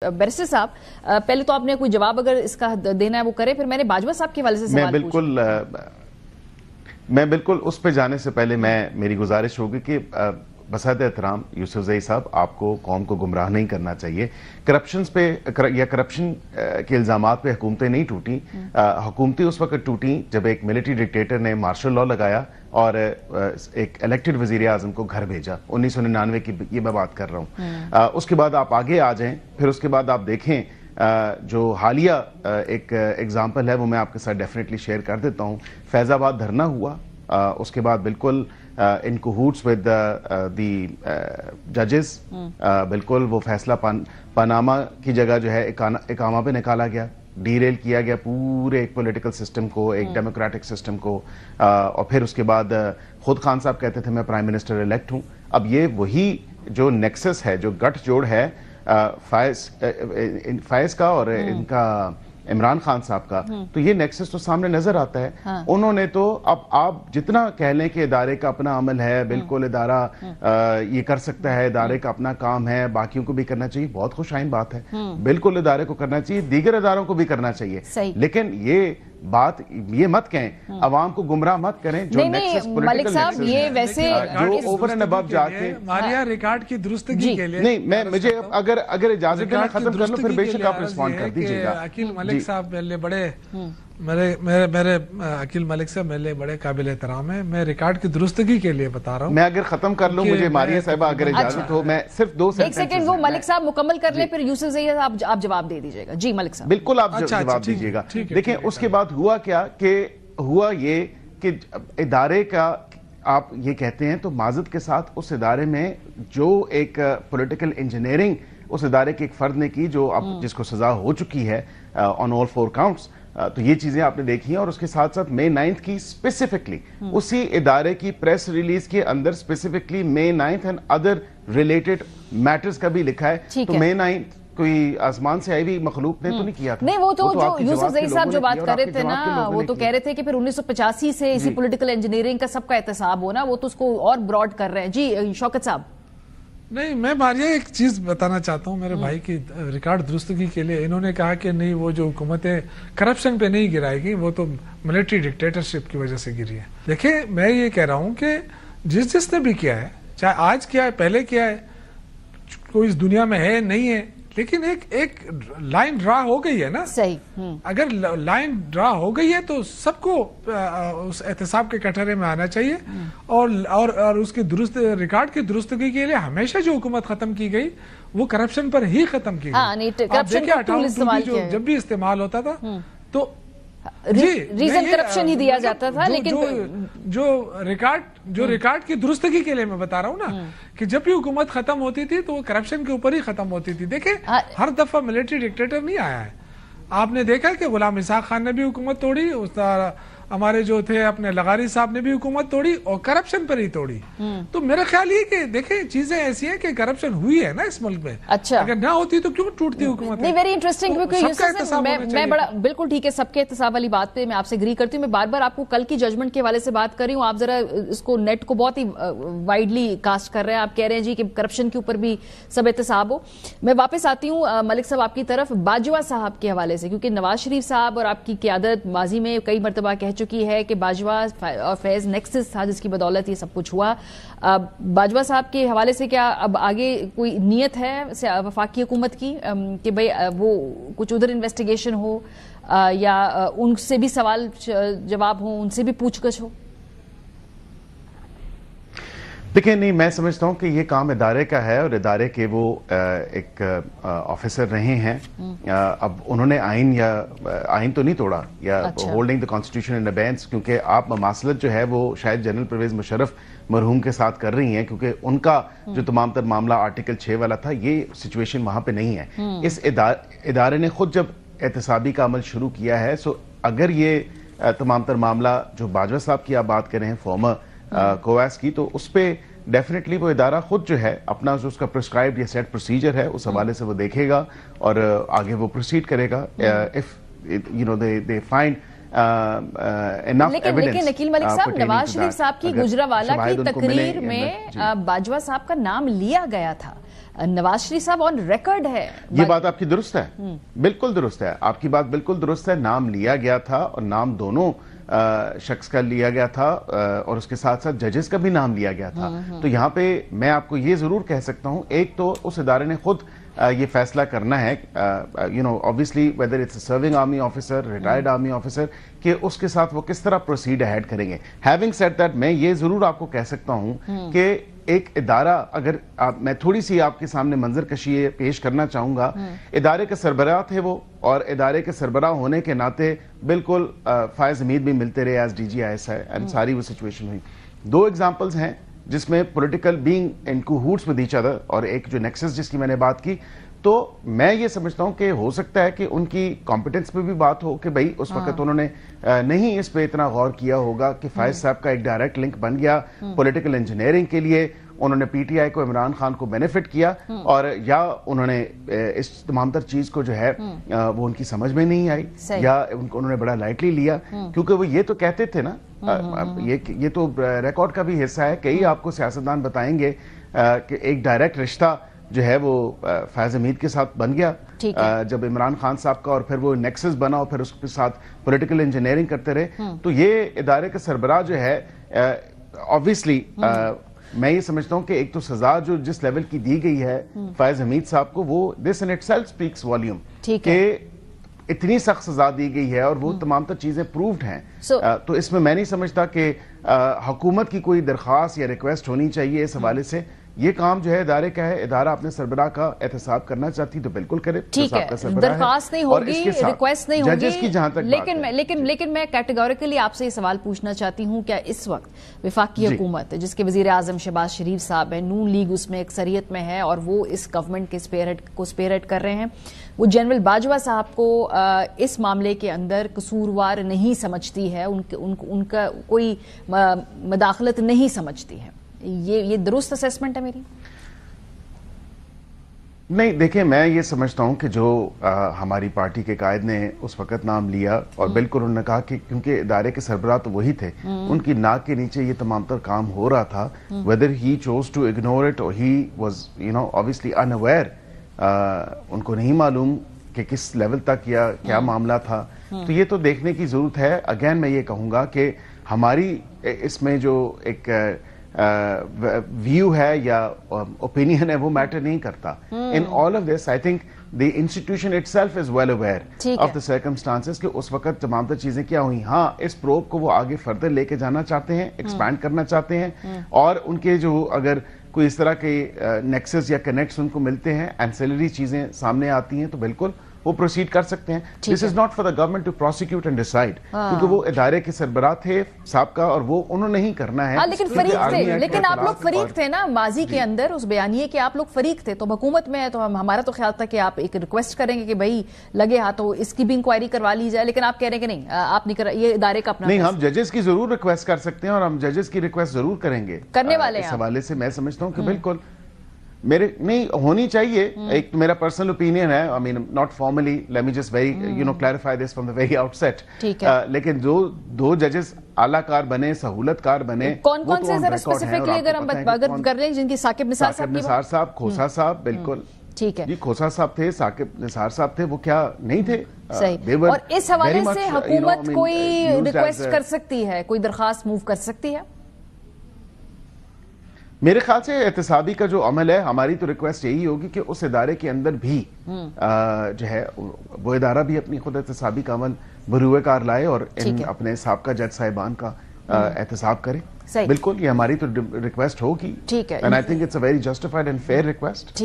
Barrister साहब, पहले तो आपने कोई जवाब अगर इसका देना है वो करे, फिर मैंने बाजवा साहब के हवाले से सवाल मैं बिल्कुल उस पे जाने से पहले मेरी गुजारिश होगी कि बसात एहतराम यूसुफजई साहब, आपको कौम को गुमराह नहीं करना चाहिए। करप्शन के इल्जामात पे हुकूमतें नहीं टूटी। हुकूमतें उस वक्त टूटी जब एक मिलिट्री डिक्टेटर ने मार्शल लॉ लगाया और एक इलेक्टेड वजीर आजम को घर भेजा। 1999 की ये मैं बात कर रहा हूँ। उसके बाद आप आगे आ जाएं, फिर उसके बाद आप देखें जो हालिया एक एग्जाम्पल है वो मैं आपके साथ डेफिनेटली शेयर कर देता हूँ। फैजाबाद धरना हुआ, उसके बाद बिल्कुल इन कहूट्स विद द जजेस बिल्कुल वो फैसला पनामा की जगह जो है इकामा पे निकाला गया, डीरेल किया गया पूरे एक पॉलिटिकल सिस्टम को, एक डेमोक्रेटिक सिस्टम को। और फिर उसके बाद खुद खान साहब कहते थे मैं प्राइम मिनिस्टर इलेक्ट हूँ। अब ये वही जो नेक्सस है, जो गठजोड़ है फायज का और इनका इमरान खान साहब का, तो ये नेक्सस तो सामने नजर आता है। हाँ। उन्होंने तो अब आप जितना कह लें कि इदारे का अपना अमल है, बिल्कुल इदारा ये कर सकता है, इदारे का अपना काम है, बाकियों को भी करना चाहिए, बहुत खुशाइन बात है, बिल्कुल इदारे को करना चाहिए, दीगर इदारों को भी करना चाहिए। लेकिन ये बात ये मत कहें, अवाम को गुमराह मत करें। जो मलिक साहब ये वैसे जो ओवर एंड अबव जाके मारिया रिकॉर्ड की दुरुस्तगी के लिए नहीं, मुझे अगर इजाजत है खत्म कर लो, फिर बेशक आप रिस्पॉन्ड कर दीजिएगा। अकील मलिक साहब मेरे बड़े मेरे अकील मलिक साहब मेरे बड़े काबिल एहतराम है। मैं रिकॉर्ड की दुरुस्तगी के लिए बता रहा हूँ। मैं अगर खत्म कर लूँ, मुझे मारिया साहिबा अगर इजाजत हो, मैं सिर्फ एक सेकंड वो मलिक साहब मुकम्मल कर ले, फिर यूसुफजई साहब आप जवाब दे दीजिएगा। जी मलिक साहब बिल्कुल आप जवाब दीजिएगा। देखिए उसके बाद हुआ क्या कि हुआ ये कि इदारे का आप ये कहते हैं तो माजरत के साथ उस इदारे में जो एक पॉलिटिकल इंजीनियरिंग उस इदारे के एक फर्द ने की, जो अब जिसको सजा हो चुकी है ऑन ऑल 4 काउंट्स, तो ये चीजें आपने देखी हैं। और उसके साथ साथ May 9th की स्पेसिफिकली उसी इदारे की प्रेस रिलीज के अंदर specifically May 9th and other related matters का भी लिखा है। तो May 9th कोई आसमान से आई हुई मखलूक ने तो नहीं किया था। नहीं, वो तो जो यूसुफजई साहब जो बात कर रहे थे ना, वो तो कह रहे थे कि फिर 1985 से इसी पॉलिटिकल इंजीनियरिंग का सबका एहतसाब होना, वो तो उसको और ब्रॉड कर रहे हैं। जी शौकत साहब। नहीं, मैं मारिया एक चीज बताना चाहता हूँ मेरे भाई की रिकॉर्ड दुरुस्तगी के लिए। इन्होंने कहा कि नहीं, वो जो हुकूमतें करप्शन पे नहीं गिराएगी, वो तो मिलिट्री डिक्टेटरशिप की वजह से गिरी है। देखिए मैं ये कह रहा हूँ कि जिसने भी किया है, चाहे आज किया है, पहले किया है, कोई इस दुनिया में है नहीं है, लेकिन एक लाइन ड्रा हो गई है ना। सही। अगर लाइन ड्रा हो गई है तो सबको उस एहतसाब के कटहरे में आना चाहिए। और उसकी दुरुस्त रिकॉर्ड की दुरुस्तगी के लिए हमेशा जो हुकूमत खत्म की गई वो करप्शन पर ही खत्म की गई। आप देखिए 58 जब भी इस्तेमाल होता था तो रीजन करप्शन ही दिया जाता था। लेकिन जो रिकॉर्ड की दुरुस्तगी के लिए मैं बता रहा हूँ ना कि जब भी हुकूमत खत्म होती थी तो वो करप्शन के ऊपर ही खत्म होती थी। देखिए हर दफा मिलिट्री डिक्टेटर नहीं आया है। आपने देखा कि गुलाम इसाक खान ने भी हुकूमत तोड़ी, हमारे जो थे अपने लगारी साहब ने भी हुकूमत तोड़ी और करप्शन पर ही तोड़ी। तो मेरा ख्याल ये कि देखें चीजें ऐसी हैं कि करप्शन हुई है ना इस मुल्क में। अच्छा, अगर ना होती तो क्यों टूटती हुकूमत? नहीं, वेरी इंटरेस्टिंग, क्योंकि मैं बड़ा बिल्कुल ठीक है, सबके एहतसाब वाली बात पे मैं आपसे एग्री करती हूँ। मैं बार बार आपको कल की जजमेंट के हवाले से बात कर रही हूँ, आप जरा इसको नेट को बहुत ही वाइडली कास्ट कर रहे हैं। आप कह रहे हैं जी कि करप्शन के ऊपर भी सब एहतसाब हो। मैं वापस आती हूँ मलिक साहब आपकी तरफ, बाजवा साहब के हवाले से, क्योंकि नवाज शरीफ साहब और आपकी क़यादत माजी में कई मरतबा कह चुकी है कि बाजवा और फैज नेक्सस था जिसकी बदौलत ये सब कुछ हुआ। बाजवा साहब के हवाले से क्या अब आगे कोई नीयत है वफाकी हुकूमत की कि भाई वो कुछ उधर इन्वेस्टिगेशन हो या उनसे भी सवाल जवाब हो, उनसे भी पूछगछ हो? देखिए नहीं, मैं समझता हूँ कि ये काम इदारे का है और इदारे के वो एक ऑफिसर रहे हैं। अब उन्होंने आइन तो नहीं तोड़ा या होल्डिंग द कॉन्स्टिट्यूशन इन अबेंस, क्योंकि आप ममासलत जो है वो शायद जनरल परवेज मुशर्रफ मरहूम के साथ कर रही हैं, क्योंकि उनका जो तमाम तर मामला आर्टिकल 6 वाला था, ये सिचुएशन वहां पे नहीं है। इस इदारे ने खुद जब एहतसाबी का अमल शुरू किया है, सो अगर ये तमाम तर मामला जो बाजवा साहब की आप बात कर रहे हैं फॉर्मर कोवैस की, तो उस पे डेफिनेटली वो इदारा खुद जो है अपना जो उसका प्रिस्क्राइब्ड या सेट प्रोसीजर है उस हवाले से वो देखेगा और आगे वो प्रोसीड करेगा। If you know they find लेकिन नकील मलिक साहब, नवाज शरीफ साहब की गुजरावाला की तकरीर में बाजवा साहब का नाम लिया गया था। नवाज शरीफ साहब ऑन रिकॉर्ड है। ये बात आपकी दुरुस्त है, बिल्कुल दुरुस्त है, आपकी बात बिल्कुल दुरुस्त है। नाम लिया गया था और नाम दोनों शख्स का लिया गया था और उसके साथ साथ जजेस का भी नाम लिया गया था। तो यहाँ पे मैं आपको ये जरूर कह सकता हूँ, एक तो उस इदारे ने खुद ये फैसला करना है, you know, obviously whether it's serving army officer, retired army officer, कि उसके साथ वो किस तरह प्रोसीड अहेड करेंगे। हैविंग सेड दैट, मैं ये जरूर आपको कह सकता हूँ कि एक इदारा, अगर मैं थोड़ी सी आपके सामने मंजर कशी पेश करना चाहूंगा, इदारे के सरबराह थे वो, और इदारे के सरबराह होने के नाते बिल्कुल फायज हमीद भी मिलते रहे एज DGISI एंड सारी वो सिचुएशन हुई। दो एग्जाम्पल्स हैं जिसमें political being in cahoots with each other, और एक जो नेक्सस जिसकी मैंने बात की, तो मैं ये समझता हूं कि हो सकता है कि उनकी कॉम्पिटेंस पे भी बात हो कि भाई उस वक्त उन्होंने नहीं इस पे इतना गौर किया होगा कि फायज साहब का एक डायरेक्ट लिंक बन गया पॉलिटिकल इंजीनियरिंग के लिए, उन्होंने PTI को, इमरान खान को बेनिफिट किया, और या उन्होंने इस तमाम तर चीज को जो है वो उनकी समझ में नहीं आई, या उन्होंने बड़ा लाइटली लिया, क्योंकि वो ये तो कहते थे ना, ये तो रिकॉर्ड का भी हिस्सा है, कई आपको सियासतदान बताएंगे कि एक डायरेक्ट रिश्ता जो है वो फैज हमीद के साथ बन गया जब इमरान खान साहब का, और फिर वो नेक्सस बना और फिर उसके साथ पॉलिटिकल इंजीनियरिंग करते रहे। तो ये इदारे का सरबराह जो है, ऑब्वियसली मैं ये समझता हूं कि एक तो सजा जो जिस लेवल की दी गई है फैज हमीद साहब को, वो this in itself speaks volume कि इतनी सख्त सजा दी गई है और वो तमाम तर चीजें प्रूव्ड हैं। तो इसमें मैं नहीं समझता कि हुकूमत की कोई दरख्वास्त या रिक्वेस्ट होनी चाहिए इस हवाले से। ये काम जो है इदारे का है, इदारा अपने सरबराह का एहतसाब करना चाहती तो बिल्कुल करे, ठीक है, दरख्वास्त नहीं होगी, रिक्वेस्ट नहीं होगी, की जहां तक लेकिन मैं कैटेगोरिकली आपसे ये सवाल पूछना चाहती हूँ, क्या इस वक्त वफाकी हुकूमत जिसके वजीर आजम शहबाज शरीफ साहब है, नून लीग उसमें अक्सरियत में है और वो इस गवर्नमेंट के स्पेयरहेड कर रहे हैं, वो जनरल बाजवा साहब को इस मामले के अंदर कसूरवार नहीं समझती है, उनका कोई मदाखलत नहीं समझती है, ये दुरुस्त असेसमेंट है मेरी? नहीं, देखिए, मैं ये समझता हूं कि जो हमारी पार्टी के कायद ने उस वक्त नाम लिया, और बिल्कुल उन्होंने कहा कि क्योंकि इदारे के सरबराह तो वही थे, उनकी नाक के नीचे ये तमाम तर काम हो रहा था, whether he chose to ignore it और he was, you know, obviously unaware, उनको नहीं मालूम कि किस लेवल तक या क्या मामला था। तो ये तो देखने की जरूरत है। अगेन मैं ये कहूंगा कि हमारी इसमें जो एक व्यू है या ओपिनियन है वो मैटर नहीं करता। In all of this I think the institution itself is well aware of the circumstances कि उस वक्त तमाम चीजें क्या हुई। हाँ, इस प्रोब को वो आगे फर्दर लेके जाना चाहते हैं, एक्सपैंड करना चाहते हैं, और उनके जो अगर कोई इस तरह के नेक्सस या कनेक्ट्स उनको मिलते हैं, एंसेलरी चीजें सामने आती हैं, तो बिल्कुल वो प्रोसीड कर सकते हैं। This is not for the government to prosecute and decide, क्योंकि वो इदारे के सरबराह थे साहब का और वो उन्होंने ही करना है। लेकिन फरीक थे, लेकिन आप लोग फरीक थे ना माजी के अंदर, उस बयानिए के आप लोग फरीक थे। तो हुकूमत में है तो हमारा तो ख्याल था कि आप एक रिक्वेस्ट करेंगे कि भाई लगे हाथों इसकी भी इंक्वायरी करवा ली जाए, लेकिन आप कह रहे हैं कि नहीं, आप नहीं, ये इदारे का अपना नहीं। हम जजेस की जरूर रिक्वेस्ट कर सकते हैं और हम जजेस की रिक्वेस्ट जरूर करेंगे, करने वाले इस हवाले से मैं समझता हूँ कि बिल्कुल मेरे नहीं होनी चाहिए। एक तो मेरा पर्सनल ओपिनियन है, I mean not formally, let me just very you know clarify this from the very outset. लेकिन जो दो जजेस आलाकार बने, सहूलतकार बने, कौन से जरा स्पेसिफिकली अगर हम बात कर लें, जिनकी साकिब निसार साहब, खोसा साहब, बिल्कुल ठीक है जी, खोसा साहब थे, साकिब निसार साहब थे, वो क्या नहीं थे? सही। और इस हवाले से हुकूमत कोई रिक्वेस्ट कर सकती है, कोई दरखास्त मूव कर सकती है? मेरे ख्याल से एहतसाबी का जो अमल है, हमारी तो रिक्वेस्ट यही होगी कि उस इदारे के अंदर भी जो है वो इदारा भी अपनी खुद एहतसाबी का अमल बरूए कार लाए और इन अपने साबका जज साहिबान का एहतसाब करे। बिल्कुल, ये हमारी तो रिक्वेस्ट होगी, and I think it's a very justified and fair request.